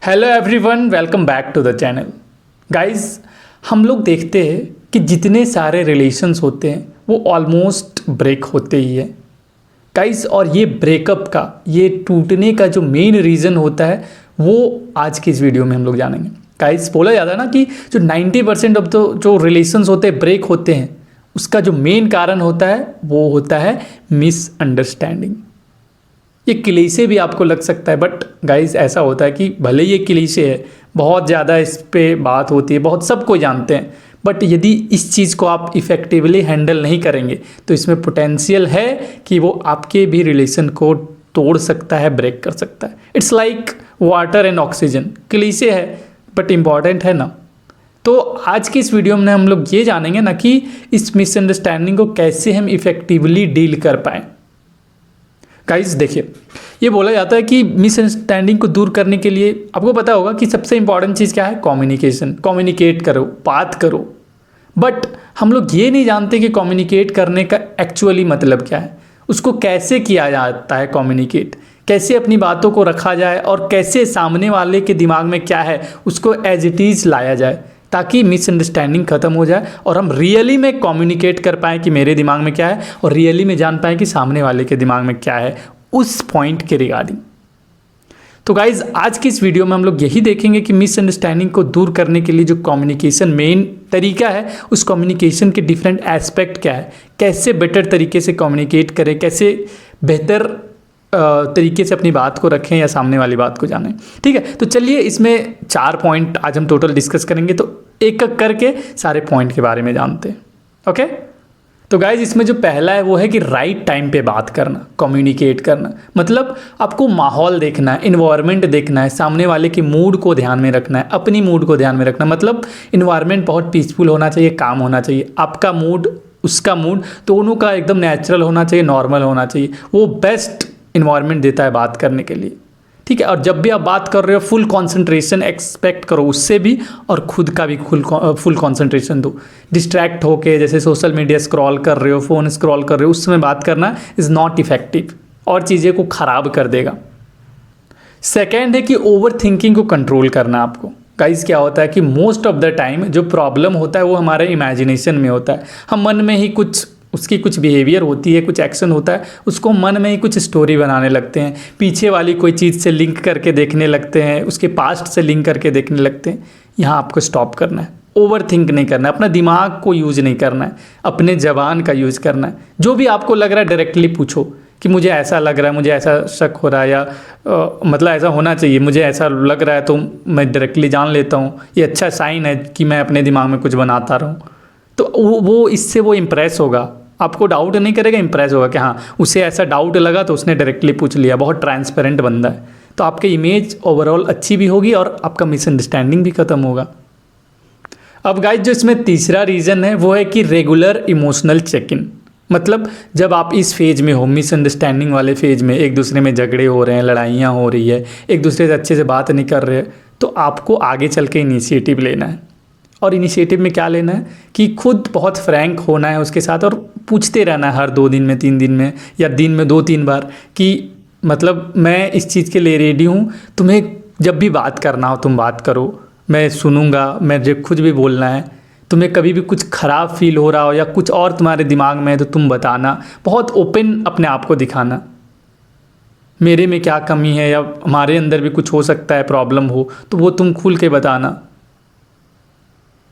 Hello everyone, welcome back to the channel. Guys, हम लोग देखते हैं कि जितने सारे रिलेशंस होते हैं वो ऑलमोस्ट ब्रेक होते ही है गाइस। और ये ब्रेकअप का, ये टूटने का जो मेन रीज़न होता है वो आज की इस वीडियो में हम लोग जानेंगे। गाइस, बोला जाता है ना कि जो 90% ऑफ द जो रिलेशंस होते हैं ब्रेक होते हैं, उसका जो मेन कारण होता है वो होता है मिसअंडरस्टैंडिंग। ये क्लीशे भी आपको लग सकता है, बट गाइस ऐसा होता है कि भले ये क्लीशे है, बहुत ज़्यादा इस पे बात होती है, बहुत सबको जानते हैं, बट यदि इस चीज़ को आप इफ़ेक्टिवली हैंडल नहीं करेंगे तो इसमें पोटेंशियल है कि वो आपके भी रिलेशन को तोड़ सकता है, ब्रेक कर सकता है। It's like water and oxygen. Cliché है बट इम्पॉर्टेंट है ना। तो आज की इस वीडियो में हम लोग ये जानेंगे ना कि इस मिसअंडरस्टैंडिंग को कैसे हम इफ़ेक्टिवली डील कर पाएँ। गाइस देखिए, ये बोला जाता है कि मिसअंडरस्टैंडिंग को दूर करने के लिए आपको पता होगा कि सबसे इंपॉर्टेंट चीज़ क्या है? कम्युनिकेशन। कम्युनिकेट करो, बात करो। बट हम लोग ये नहीं जानते कि कम्युनिकेट करने का एक्चुअली मतलब क्या है, उसको कैसे किया जाता है कम्युनिकेट, कैसे अपनी बातों को रखा जाए और कैसे सामने वाले के दिमाग में क्या है उसको एज इट इज़ लाया जाए, ताकि मिसअंडरस्टैंडिंग ख़त्म हो जाए और हम रियली में कम्युनिकेट कर पाएँ कि मेरे दिमाग में क्या है और रियली में जान पाएँ कि सामने वाले के दिमाग में क्या है उस पॉइंट के रिगार्डिंग। तो गाइज़, आज की इस वीडियो में हम लोग यही देखेंगे कि मिसअंडरस्टैंडिंग को दूर करने के लिए जो कम्युनिकेशन मेन तरीका है, उस कम्युनिकेशन के डिफरेंट एस्पेक्ट क्या है, कैसे बेटर तरीके से कम्युनिकेट करें, कैसे बेहतर तरीके से अपनी बात को रखें या सामने वाली बात को जानें। ठीक है, तो चलिए इसमें 4 पॉइंट आज हम टोटल डिस्कस करेंगे, तो एक एक करके सारे पॉइंट के बारे में जानते हैं। ओके, तो गाइज इसमें जो पहला है वो है कि राइट टाइम पे बात करना, कम्युनिकेट करना। मतलब आपको माहौल देखना है, इन्वायरमेंट देखना है, सामने वाले के मूड को ध्यान में रखना है, अपनी मूड को ध्यान में रखना। मतलब इन्वायरमेंट बहुत पीसफुल होना चाहिए, काम होना चाहिए, आपका मूड उसका मूड दोनों का एकदम नेचुरल होना चाहिए, नॉर्मल होना चाहिए। वो बेस्ट इन्वायरमेंट देता है बात करने के लिए। ठीक है, और जब भी आप बात कर रहे हो फुल कंसंट्रेशन एक्सपेक्ट करो उससे भी, और खुद का भी फुल कंसंट्रेशन दो। डिस्ट्रैक्ट होके जैसे सोशल मीडिया स्क्रॉल कर रहे हो, फ़ोन स्क्रॉल कर रहे हो, उस समय बात करना इज़ नॉट इफेक्टिव और चीज़ें को ख़राब कर देगा। सेकेंड है कि ओवर थिंकिंग को कंट्रोल करना आपको। गाइस, क्या होता है कि मोस्ट ऑफ द टाइम जो प्रॉब्लम होता है वो हमारे इमेजिनेशन में होता है। हम मन में ही उसकी कुछ बिहेवियर होती है, कुछ एक्शन होता है, उसको मन में ही कुछ स्टोरी बनाने लगते हैं, पीछे वाली कोई चीज़ से लिंक करके देखने लगते हैं, उसके पास्ट से लिंक करके देखने लगते हैं। यहाँ आपको स्टॉप करना है, ओवर थिंक नहीं करना है, अपना दिमाग को यूज़ नहीं करना है, अपने ज़बान का यूज़ करना है। जो भी आपको लग रहा है डायरेक्टली पूछो कि मुझे ऐसा लग रहा है, मुझे ऐसा शक हो रहा है, या मतलब ऐसा होना चाहिए, मुझे ऐसा लग रहा है, तो मैं डायरेक्टली जान लेता हूँ ये अच्छा साइन है कि मैं अपने दिमाग में कुछ बनाता रहूँ। तो वो इससे वो इम्प्रेस होगा, आपको डाउट नहीं करेगा, इम्प्रेस होगा कि हाँ उसे ऐसा डाउट लगा तो उसने डायरेक्टली पूछ लिया, बहुत ट्रांसपेरेंट बंदा है। तो आपकी इमेज ओवरऑल अच्छी भी होगी और आपका मिसअंडरस्टैंडिंग भी ख़त्म होगा। अब गाइस, जो इसमें तीसरा रीज़न है वो है कि रेगुलर इमोशनल चेक इन। मतलब जब आप इस फेज में हो, मिसअंडरस्टैंडिंग वाले फेज में, एक दूसरे में झगड़े हो रहे हैं, लड़ाइयाँ हो रही है, एक दूसरे से अच्छे से बात नहीं कर रहे, तो आपको आगे चल के इनिशिएटिव लेना है। और इनिशिएटिव में क्या लेना है कि खुद बहुत फ्रैंक होना है उसके साथ और पूछते रहना है हर 2 दिन में, 3 दिन में, या दिन में 2-3 बार कि मतलब मैं इस चीज़ के लिए रेडी हूँ, तुम्हें जब भी बात करना हो तुम बात करो, मैं सुनूंगा, मुझे कुछ भी बोलना है। तुम्हें कभी भी कुछ ख़राब फील हो रहा हो या कुछ और तुम्हारे दिमाग में है तो तुम बताना, बहुत ओपन अपने आप को दिखाना, मेरे में क्या कमी है या हमारे अंदर भी कुछ हो सकता है, प्रॉब्लम हो तो वो तुम खुल के बताना,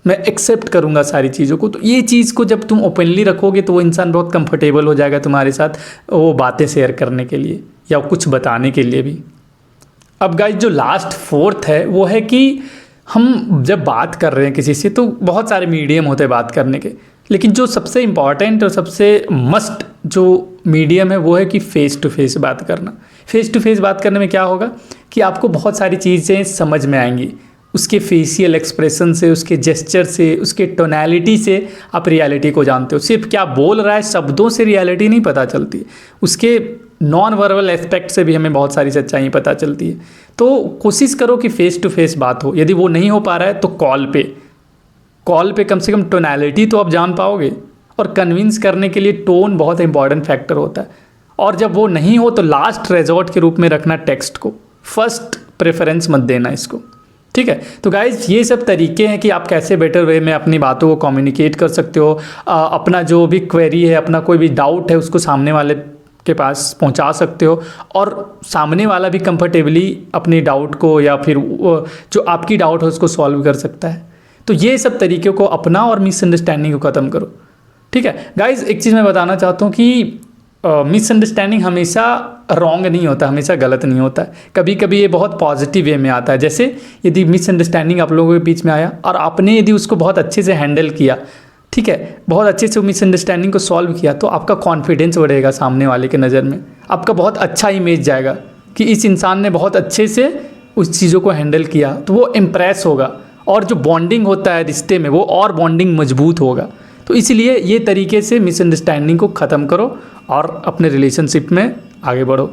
मैं एक्सेप्ट करूँगा सारी चीज़ों को। तो ये चीज़ को जब तुम ओपनली रखोगे तो वो इंसान बहुत कंफर्टेबल हो जाएगा तुम्हारे साथ वो बातें शेयर करने के लिए या कुछ बताने के लिए भी। अब गाइस, जो लास्ट फोर्थ है वो है कि हम जब बात कर रहे हैं किसी से तो बहुत सारे मीडियम होते हैं बात करने के, लेकिन जो सबसे इम्पॉर्टेंट और सबसे मस्ट जो मीडियम है वो है कि फ़ेस टू फेस बात करना। फ़ेस टू फेस बात करने में क्या होगा कि आपको बहुत सारी चीज़ें समझ में आएंगी, उसके फेशियल एक्सप्रेशन से, उसके जेस्चर से, उसके टोनैलिटी से आप रियलिटी को जानते हो। सिर्फ क्या बोल रहा है शब्दों से रियलिटी नहीं पता चलती, उसके नॉन वर्बल एस्पेक्ट से भी हमें बहुत सारी सच्चाई पता चलती है। तो कोशिश करो कि फ़ेस टू फेस बात हो। यदि वो नहीं हो पा रहा है तो कॉल पे कम से कम टोनैलिटी तो आप जान पाओगे, और कन्विंस करने के लिए टोन बहुत इंपॉर्टेंट फैक्टर होता है। और जब वो नहीं हो तो लास्ट रेजॉर्ट के रूप में रखना टेक्स्ट को। फर्स्ट प्रेफरेंस मत देना इसको, ठीक है। तो गाइज़ ये सब तरीके हैं कि आप कैसे बेटर वे में अपनी बातों को कम्युनिकेट कर सकते हो, अपना जो भी क्वेरी है, अपना कोई भी डाउट है उसको सामने वाले के पास पहुंचा सकते हो, और सामने वाला भी कंफर्टेबली अपनी डाउट को या फिर जो आपकी डाउट है उसको सॉल्व कर सकता है। तो ये सब तरीक़ों को अपना और मिसअंडरस्टैंडिंग को ख़त्म करो, ठीक है। गाइज़ एक चीज़ मैं बताना चाहता हूँ कि मिसअंडरस्टैंडिंग हमेशा रॉन्ग नहीं होता, हमेशा गलत नहीं होता है। कभी कभी ये बहुत पॉजिटिव वे में आता है। जैसे यदि मिसअंडरस्टैंडिंग आप लोगों के बीच में आया और आपने यदि उसको बहुत अच्छे से हैंडल किया, ठीक है, बहुत अच्छे से मिसअंडरस्टैंडिंग को सॉल्व किया, तो आपका कॉन्फिडेंस बढ़ेगा, सामने वाले के नज़र में आपका बहुत अच्छा इमेज जाएगा कि इस इंसान ने बहुत अच्छे से उस चीज़ों को हैंडल किया, तो वो इम्प्रेस होगा और जो बॉन्डिंग होता है रिश्ते में वो और बॉन्डिंग मजबूत होगा। तो इसलिए ये तरीके से मिसअंडरस्टैंडिंग को ख़त्म करो और अपने रिलेशनशिप में आगे बढ़ो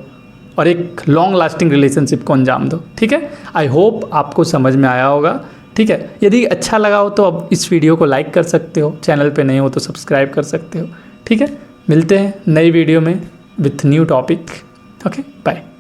और एक लॉन्ग लास्टिंग रिलेशनशिप को अंजाम दो, ठीक है। आई होप आपको समझ में आया होगा, ठीक है। यदि अच्छा लगा हो तो अब इस वीडियो को लाइक कर सकते हो, चैनल पे नए हो तो सब्सक्राइब कर सकते हो, ठीक है। मिलते हैं नई वीडियो में with new topic. Okay, bye.